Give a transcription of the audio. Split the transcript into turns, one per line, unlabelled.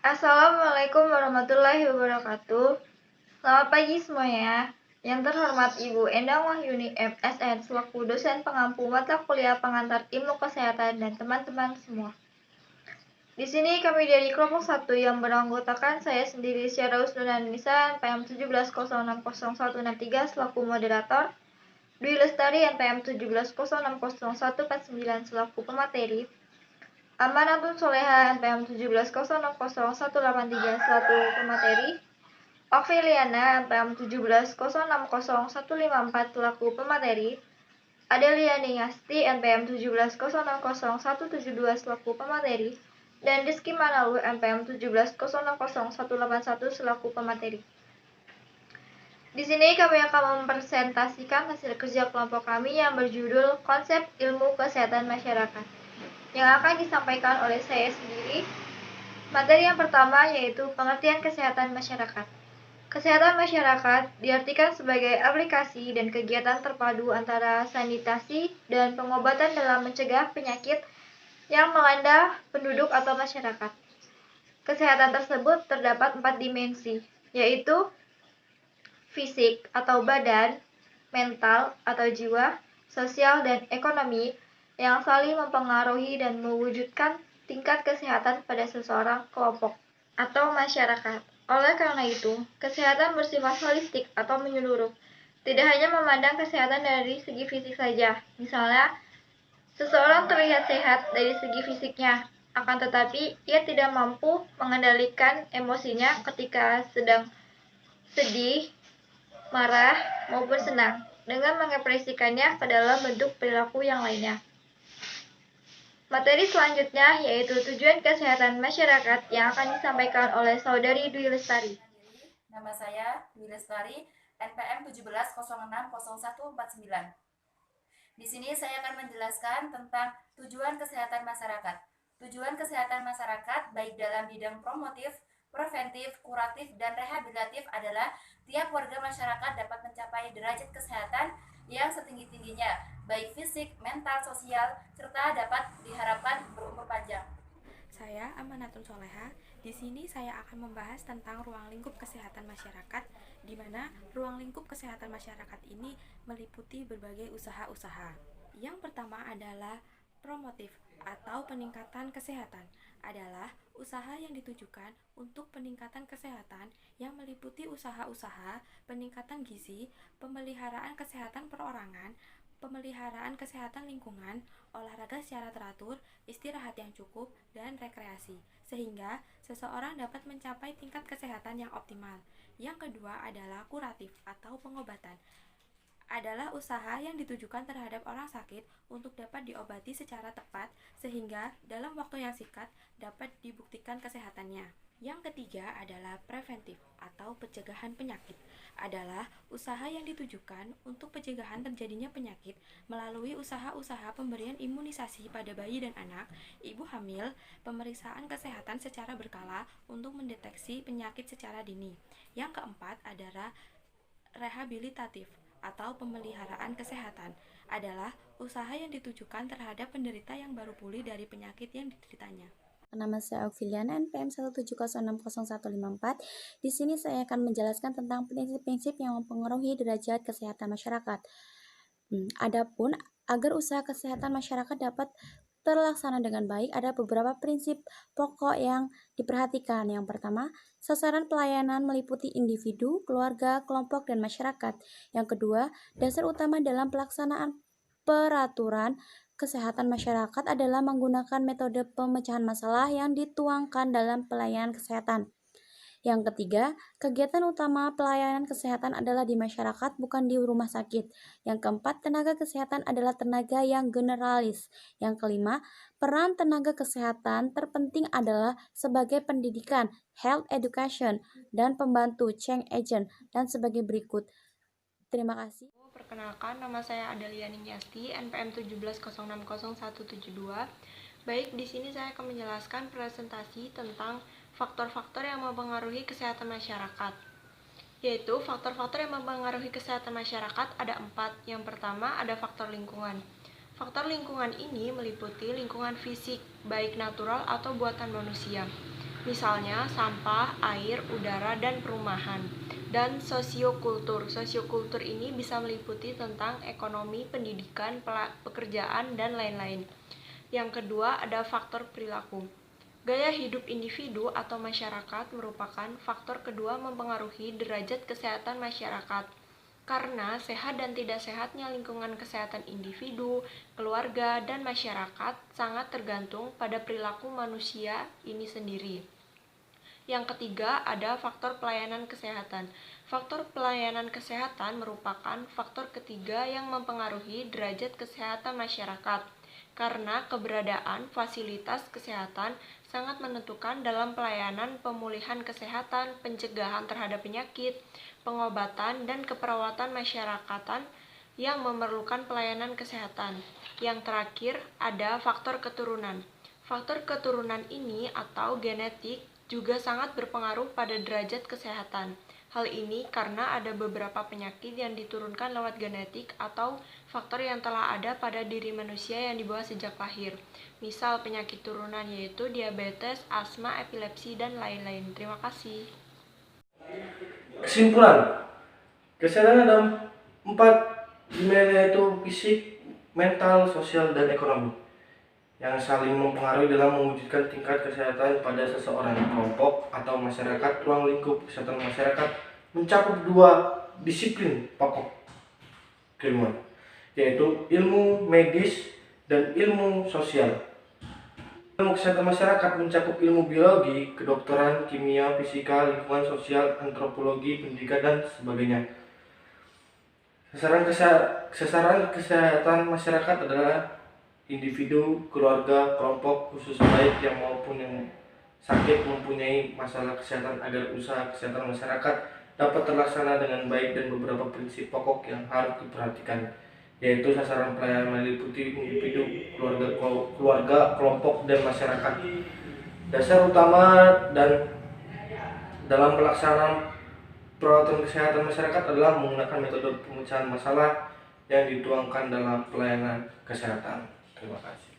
Assalamualaikum warahmatullahi wabarakatuh. Selamat pagi semuanya. Yang terhormat Ibu Endang Wahyuni MSN selaku dosen pengampu mata kuliah pengantar ilmu kesehatan dan teman-teman semua. Di sini kami dari kelompok 1 yang beranggotakan saya sendiri Syara Usnunan Nisa NPM 17060163 selaku moderator, Dwi Lestari NPM 17060149 selaku pemateri, Amanatun Soleha NPM 17060183 selaku pemateri, Oksiliana NPM 17060154 selaku pemateri, Adeliani Yasti NPM 17060172 selaku pemateri, dan Rizky Manalu NPM 17060181 selaku pemateri. Di sini kami akan mempresentasikan hasil kerja kelompok kami yang berjudul Konsep Ilmu Kesehatan Masyarakat, yang akan disampaikan oleh saya sendiri. Materi yang pertama yaitu pengertian kesehatan masyarakat. Kesehatan masyarakat diartikan sebagai aplikasi dan kegiatan terpadu antara sanitasi dan pengobatan dalam mencegah penyakit yang melanda penduduk atau masyarakat. Kesehatan tersebut terdapat 4 dimensi, yaitu fisik atau badan, mental atau jiwa, sosial dan ekonomi yang saling mempengaruhi dan mewujudkan tingkat kesehatan pada seseorang kelompok atau masyarakat. Oleh karena itu, kesehatan bersifat holistik atau menyeluruh. Tidak hanya memandang kesehatan dari segi fisik saja. Misalnya, seseorang terlihat sehat dari segi fisiknya, akan tetapi ia tidak mampu mengendalikan emosinya ketika sedang sedih, marah, maupun senang, dengan mengekspresikannya ke dalam bentuk perilaku yang lainnya. Materi selanjutnya yaitu tujuan kesehatan masyarakat yang akan disampaikan oleh Saudari Dwi Lestari.
Nama saya Dwi Lestari, NPM 17060149. Di sini saya akan menjelaskan tentang tujuan kesehatan masyarakat. Tujuan kesehatan masyarakat baik dalam bidang promotif, preventif, kuratif, dan rehabilitatif adalah tiap warga masyarakat dapat mencapai derajat kesehatan yang setinggi-tingginya, baik fisik, mental, sosial, serta dapat diharapkan berumur panjang.
Saya Amanatun Soleha. Di sini saya akan membahas tentang ruang lingkup kesehatan masyarakat, di mana ruang lingkup kesehatan masyarakat ini meliputi berbagai usaha-usaha. Yang pertama adalah promotif atau peningkatan kesehatan, adalah usaha yang ditujukan untuk peningkatan kesehatan yang meliputi usaha-usaha peningkatan gizi, pemeliharaan kesehatan perorangan, pemeliharaan kesehatan lingkungan, olahraga secara teratur, istirahat yang cukup, dan rekreasi, sehingga seseorang dapat mencapai tingkat kesehatan yang optimal. Yang kedua adalah kuratif atau pengobatan, adalah usaha yang ditujukan terhadap orang sakit untuk dapat diobati secara tepat sehingga dalam waktu yang singkat dapat dibuktikan kesehatannya. Yang ketiga adalah preventif atau pencegahan penyakit, adalah usaha yang ditujukan untuk pencegahan terjadinya penyakit melalui usaha-usaha pemberian imunisasi pada bayi dan anak, ibu hamil, pemeriksaan kesehatan secara berkala untuk mendeteksi penyakit secara dini. Yang keempat adalah rehabilitatif atau pemeliharaan kesehatan, adalah usaha yang ditujukan terhadap penderita yang baru pulih dari penyakit yang dideritanya.
Nama saya Oksiliana NPM 170600154. Di sini saya akan menjelaskan tentang prinsip-prinsip yang mempengaruhi derajat kesehatan masyarakat. Adapun agar usaha kesehatan masyarakat dapat terlaksana dengan baik, ada beberapa prinsip pokok yang diperhatikan. Yang pertama, sasaran pelayanan meliputi individu, keluarga, kelompok, dan masyarakat. Yang kedua, dasar utama dalam pelaksanaan peraturan kesehatan masyarakat adalah menggunakan metode pemecahan masalah yang dituangkan dalam pelayanan kesehatan. Yang ketiga, kegiatan utama pelayanan kesehatan adalah di masyarakat, bukan di rumah sakit. Yang keempat, tenaga kesehatan adalah tenaga yang generalis. Yang kelima, peran tenaga kesehatan terpenting adalah sebagai pendidikan, health education, dan pembantu, change agent, dan sebagai berikut. Terima kasih.
Perkenalkan, nama saya Adeliani Yasti, NPM 17060172. Baik, di sini saya akan menjelaskan presentasi tentang faktor-faktor yang mempengaruhi kesehatan masyarakat. Yaitu faktor-faktor yang mempengaruhi kesehatan masyarakat ada 4. Yang pertama ada faktor lingkungan. Faktor lingkungan ini meliputi lingkungan fisik, baik natural atau buatan manusia.
misalnya sampah, air, udara, dan perumahan. Dan sosiokultur. Sosiokultur ini bisa meliputi tentang ekonomi, pendidikan, pekerjaan, dan lain-lain. Yang kedua ada faktor perilaku. Gaya hidup individu atau masyarakat merupakan faktor kedua mempengaruhi derajat kesehatan masyarakat. Karena sehat dan tidak sehatnya lingkungan kesehatan individu, keluarga, dan masyarakat sangat tergantung pada perilaku manusia ini sendiri. Yang ketiga ada faktor pelayanan kesehatan. Faktor pelayanan kesehatan merupakan faktor ketiga yang mempengaruhi derajat kesehatan masyarakat. Karena keberadaan fasilitas kesehatan sangat menentukan dalam pelayanan pemulihan kesehatan, pencegahan terhadap penyakit, pengobatan, dan keperawatan masyarakatan yang memerlukan pelayanan kesehatan. Yang terakhir ada faktor keturunan. Faktor keturunan ini atau genetik juga sangat berpengaruh pada derajat kesehatan. Hal ini karena ada beberapa penyakit yang diturunkan lewat genetik atau faktor yang telah ada pada diri manusia yang dibawa sejak lahir. Misal penyakit turunan yaitu diabetes, asma, epilepsi, dan lain-lain. Terima kasih.
Kesimpulan, kesehatan ada 4 dimensi yaitu fisik, mental, sosial, dan ekonomi yang saling mempengaruhi dalam mewujudkan tingkat kesehatan pada seseorang, kelompok, atau masyarakat. Ruang lingkup kesehatan masyarakat mencakup 2 disiplin pokok keilmuan, yaitu ilmu medis dan ilmu sosial. Ilmu kesehatan masyarakat mencakup ilmu biologi, kedokteran, kimia, fisika, lingkungan sosial, antropologi, pendidikan, dan sebagainya. Sasaran kesehatan masyarakat adalah individu, keluarga, kelompok, khusus baik yang maupun yang sakit mempunyai masalah kesehatan agar usaha kesehatan masyarakat dapat terlaksana dengan baik, dan beberapa prinsip pokok yang harus diperhatikan, yaitu sasaran pelayanan meliputi individu, keluarga, kelompok, dan masyarakat. Dasar utama dan dalam pelaksanaan perawatan kesehatan masyarakat adalah menggunakan metode pemecahan masalah yang dituangkan dalam pelayanan kesehatan. Terima kasih.